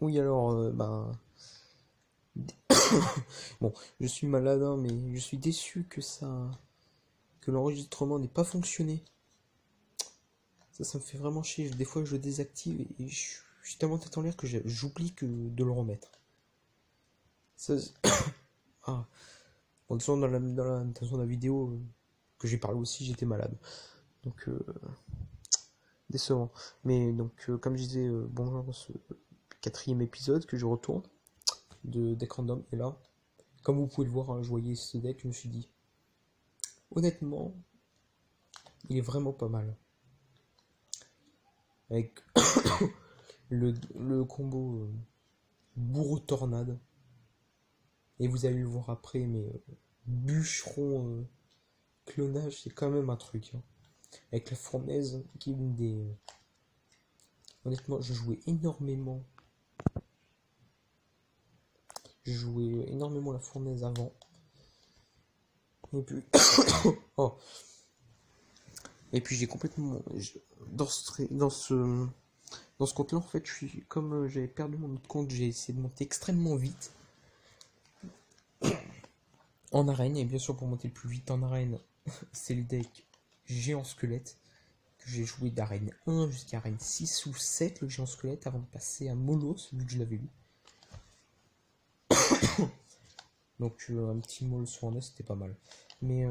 Oui, alors, bon, je suis malade, hein, mais je suis déçu que l'enregistrement n'ait pas fonctionné. Ça me fait vraiment chier. Des fois, je le désactive et je suis tellement tête en l'air que j'oublie de le remettre. Ça, ah, bon, de toute façon, de toute façon, dans la vidéo que j'ai parlé aussi, j'étais malade. Donc, décevant. Mais donc, comme je disais, bonjour dans ce quatrième épisode que je retourne de Deck Random. Et là, comme vous pouvez le voir, hein, je voyais ce deck, je me suis dit, honnêtement, il est vraiment pas mal. Avec le combo bourreau tornade. Et vous allez le voir après, mais bûcheron clonage, c'est quand même un truc. Hein. Avec la fournaise, qui est une des. Honnêtement, je jouais énormément. Je jouais énormément la fournaise avant. Et puis. Oh. Et puis j'ai complètement. Dans ce compte-là, en fait, comme j'avais perdu mon autre compte, j'ai essayé de monter extrêmement vite en arène. Et bien sûr, pour monter le plus vite en arène, c'est le deck géant squelette que j'ai joué d'arène 1 jusqu'à arène 6 ou 7, le géant squelette, avant de passer à Molos, vu que je l'avais lu. Donc un petit Molos sur un c'était pas mal. Mais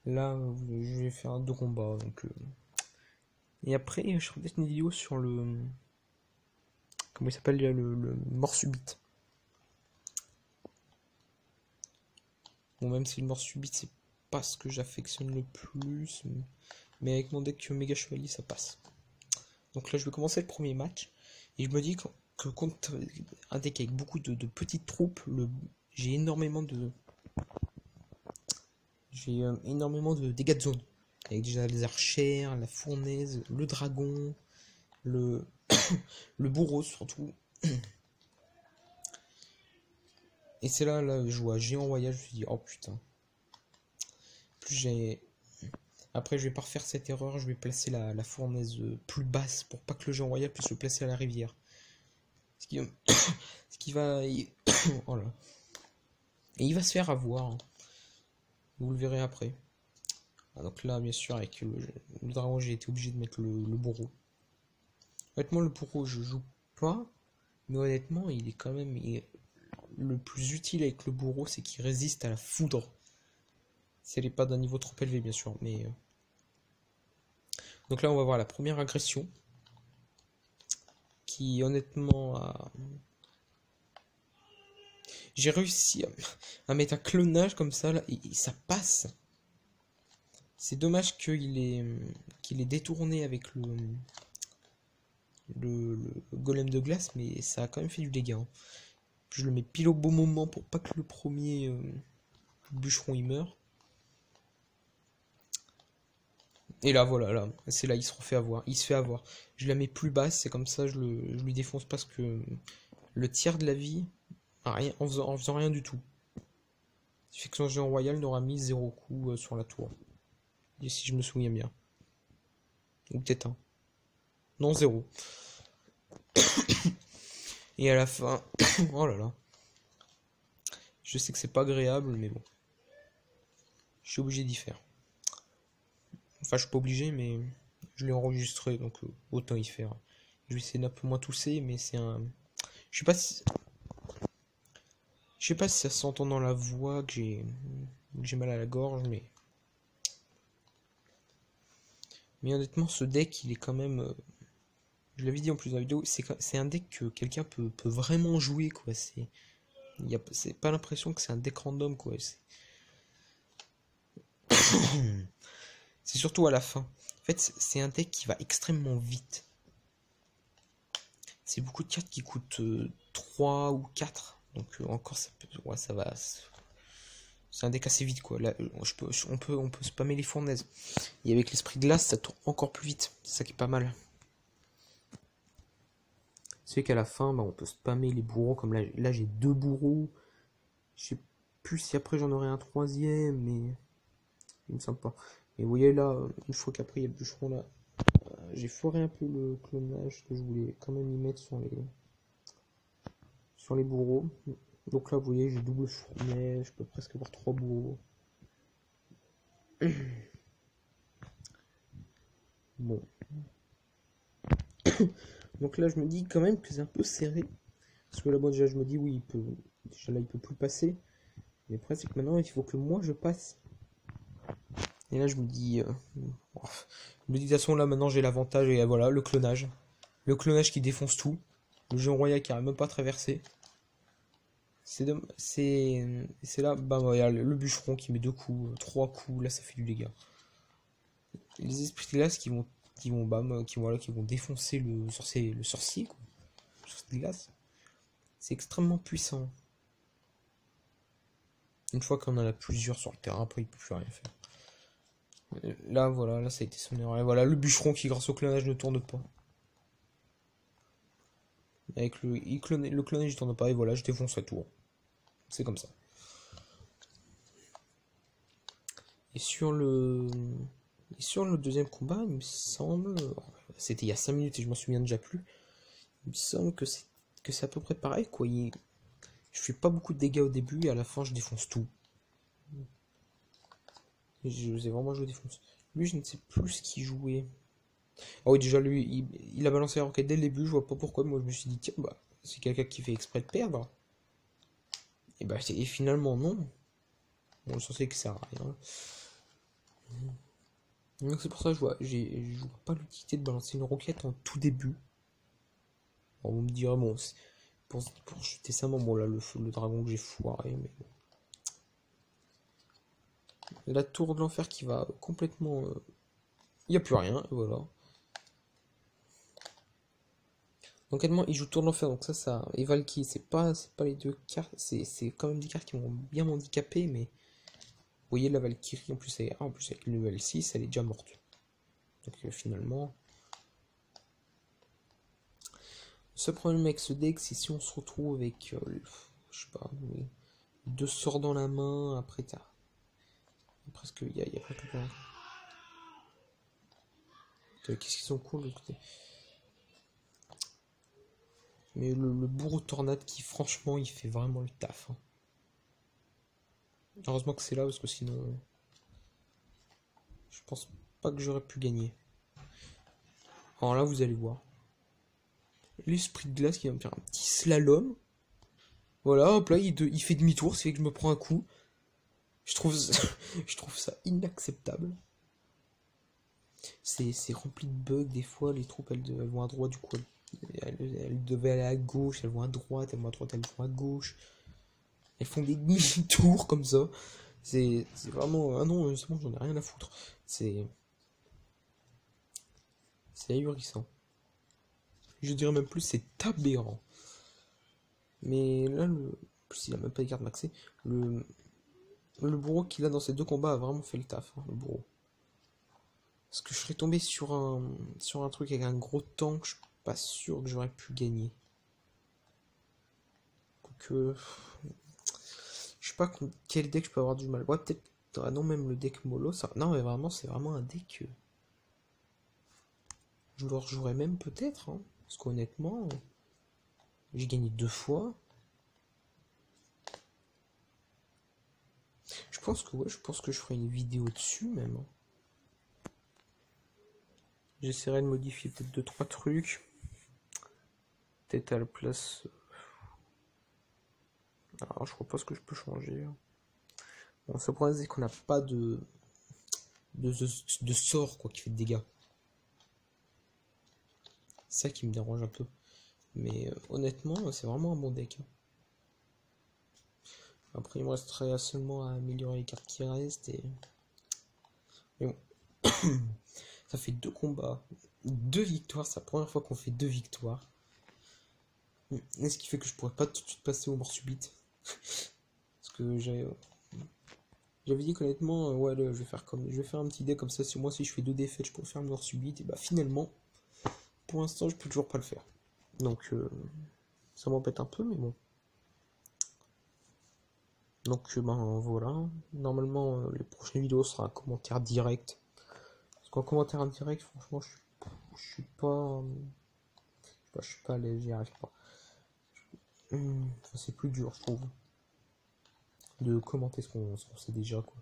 là, je vais faire 2 combats. Donc, et après, je ferai peut-être une vidéo sur le. Comment il s'appelle le mort subite. Bon, même si le mort subite, c'est pas ce que j'affectionne le plus. Mais avec mon deck méga chevalier, ça passe. Donc là, je vais commencer le premier match. Et je me dis que contre un deck avec beaucoup de petites troupes, j'ai énormément de. J'ai énormément de dégâts de zone. Avec déjà les archères, la fournaise, le dragon, le bourreau surtout. Et c'est là, je vois géant royal, je me suis dit, oh putain. Plus j'ai. Après, je vais pas refaire cette erreur, je vais placer la fournaise plus basse pour pas que le géant royal puisse le placer à la rivière. Ce qui va. Oh là. Et il va se faire avoir. Hein. Vous le verrez après. Ah, donc là, bien sûr, avec le dragon, j'ai été obligé de mettre le bourreau. Honnêtement, le bourreau, je joue pas. Mais honnêtement, il est quand même. Le plus utile avec le bourreau, c'est qu'il résiste à la foudre. Si elle n'est pas d'un niveau trop élevé, bien sûr. Mais donc là, on va voir la première agression. Qui, honnêtement, a. J'ai réussi à mettre un clonage comme ça, là, et ça passe. C'est dommage qu'il est détourné avec le golem de glace, mais ça a quand même fait du dégât. Hein. Je le mets pile au bon moment pour pas que le premier bûcheron il meure. Et là, voilà, là, c'est là, il se refait avoir. Il se fait avoir. Je la mets plus basse, c'est comme ça, je lui défonce parce que le tiers de la vie, rien, en faisant rien du tout. Ce qui fait que son géant royal n'aura mis 0 coup sur la tour. Et si je me souviens bien. Ou peut-être un. Non, 0. Et à la fin. Oh là là. Je sais que c'est pas agréable, mais bon. Je suis obligé d'y faire. Enfin, je suis pas obligé, mais je l'ai enregistré, donc autant y faire. Je vais essayer d'un peu moins tousser, mais c'est un. Je sais pas si. Je sais pas si ça s'entend dans la voix que j'ai mal à la gorge, mais. Mais honnêtement, ce deck, il est quand même. Je l'avais dit en plus dans la vidéo, c'est un deck que quelqu'un peut vraiment jouer, quoi. C'est pas l'impression que c'est un deck random, quoi. C'est surtout à la fin. En fait, c'est un deck qui va extrêmement vite. C'est beaucoup de cartes qui coûtent 3 ou 4. Donc encore, ça peut, ouais, ça va. C'est un deck assez vite, quoi. Là, on peut spammer les fournaises. Et avec l'esprit de glace, ça tourne encore plus vite. C'est ça qui est pas mal. C'est qu'à la fin, bah, on peut spammer les bourreaux. Comme là j'ai 2 bourreaux. Je sais plus si après j'en aurai un troisième, mais il me semble pas. Et vous voyez là, une fois qu'après il y a le bûcheron là, j'ai foiré un peu le clonage que je voulais quand même y mettre sur les bourreaux. Donc là, vous voyez, j'ai double fournet, je peux presque avoir 3 bourreaux. Bon. Donc là, je me dis quand même que c'est un peu serré. Parce que là, bon, déjà, je me dis, oui, déjà là, il peut plus passer. Mais après, c'est que maintenant, il faut que moi, je passe. Et là, je me dis, de toute façon, là, maintenant, j'ai l'avantage, et voilà, le clonage. Le clonage qui défonce tout. Le géant royal qui n'arrive même pas à traverser. C'est là, bah, voilà, le bûcheron qui met 2 coups, 3 coups, là, ça fait du dégât. Les esprits de glace qui vont défoncer le sorcier, quoi. Le sorcier de glace. C'est extrêmement puissant. Une fois qu'on en a plusieurs sur le terrain, après il peut plus rien faire. Là, voilà, là ça a été son erreur. Et voilà, le bûcheron qui, grâce au clonage, ne tourne pas. Avec le clonage, il tourne pas, et voilà, je défonce la tour. C'est comme ça. Et sur le deuxième combat, il me semble. C'était il y a 5 minutes et je m'en souviens déjà plus. Il me semble que c'est à peu près pareil, quoi. Je fais pas beaucoup de dégâts au début et à la fin je défonce tout. Je sais vraiment, je défonce. Lui, je ne sais plus ce qu'il jouait. Ah oui, déjà, lui, il a balancé la roquette dès le début, je vois pas pourquoi. Moi, je me suis dit, tiens, bah, c'est quelqu'un qui fait exprès de perdre. Et bah, et finalement, non. Bon, le sens est que ça sert à rien. Donc, c'est pour ça que je vois pas l'utilité de balancer une roquette en tout début. Alors, vous me direz, bon, pour jeter ça, bon, là, le dragon que j'ai foiré, mais bon. La tour de l'enfer qui va complètement. Il n'y a plus rien, et voilà. Donc, actuellement, il joue tour de l'enfer, donc ça. Et Valky, c'est pas les deux cartes, c'est quand même des cartes qui vont bien m'handicaper, mais. Vous voyez, la Valkyrie, en plus, en plus avec le level 6, elle est déjà morte. Donc, finalement. Ce problème avec ce deck, c'est si on se retrouve avec. Je sais pas, 2 sorts dans la main, après, t'as. Presque. Il y a presque rien. Qu'est-ce qu'ils sont cool de l'autre côté. Mais le bourreau tornade qui, franchement, il fait vraiment le taf. Hein. Heureusement que c'est là, parce que sinon. Je pense pas que j'aurais pu gagner. Alors là, vous allez voir. L'esprit de glace qui va me faire un petit slalom. Voilà, hop là, il fait demi-tour, c'est fait que je me prends un coup. Je trouve ça inacceptable. C'est rempli de bugs, des fois, les troupes, elles vont à droite, du coup, elles devaient aller à gauche, elles vont à droite, elles vont à droite, elles vont à gauche. Elles font des demi-tours comme ça. C'est vraiment... Ah non, c'est bon, j'en ai rien à foutre. C'est ahurissant. Je dirais même plus, c'est aberrant. Mais là, il a même pas de carte maxée. Le bourreau qu'il a dans ces 2 combats a vraiment fait le taf, hein, le bourreau. Parce que je serais tombé sur un truc avec un gros tank, je suis pas sûr que j'aurais pu gagner. Donc, je sais pas quel deck je peux avoir du mal. Ouais, peut-être. Ah non, même le deck mollo, ça. Non, mais vraiment, c'est vraiment un deck. Je le rejouerais même peut-être, hein, parce qu'honnêtement, j'ai gagné 2 fois. Je pense que je ferai une vidéo dessus même. Hein. J'essaierai de modifier peut-être 2-3 trucs. Peut-être à la place. Alors, je vois pas ce que je peux changer. Bon, ce problème, c'est qu'on n'a pas de sort quoi, qui fait de dégâts. C'est ça qui me dérange un peu. Mais honnêtement, c'est vraiment un bon deck. Hein. Après, il me resterait seulement à améliorer les cartes qui restent. Mais bon. Ça fait 2 combats, 2 victoires. C'est la première fois qu'on fait 2 victoires. Et ce qui fait que je pourrais pas tout de suite passer aux morts subites. Parce que j'avais dit qu'honnêtement, ouais, je vais faire un petit deck comme ça. Si moi, si je fais 2 défaites, je pourrais faire une mort subite. Et bah finalement, pour l'instant, je peux toujours pas le faire. Donc, ça m'embête un peu, mais bon. Donc, ben voilà. Normalement, les prochaines vidéos sera un commentaire direct. Parce qu'en commentaire indirect, franchement, je suis pas, je suis pas à l'aise, j'y arrive pas. Enfin, c'est plus dur, je trouve, de commenter ce qu'on sait déjà, quoi.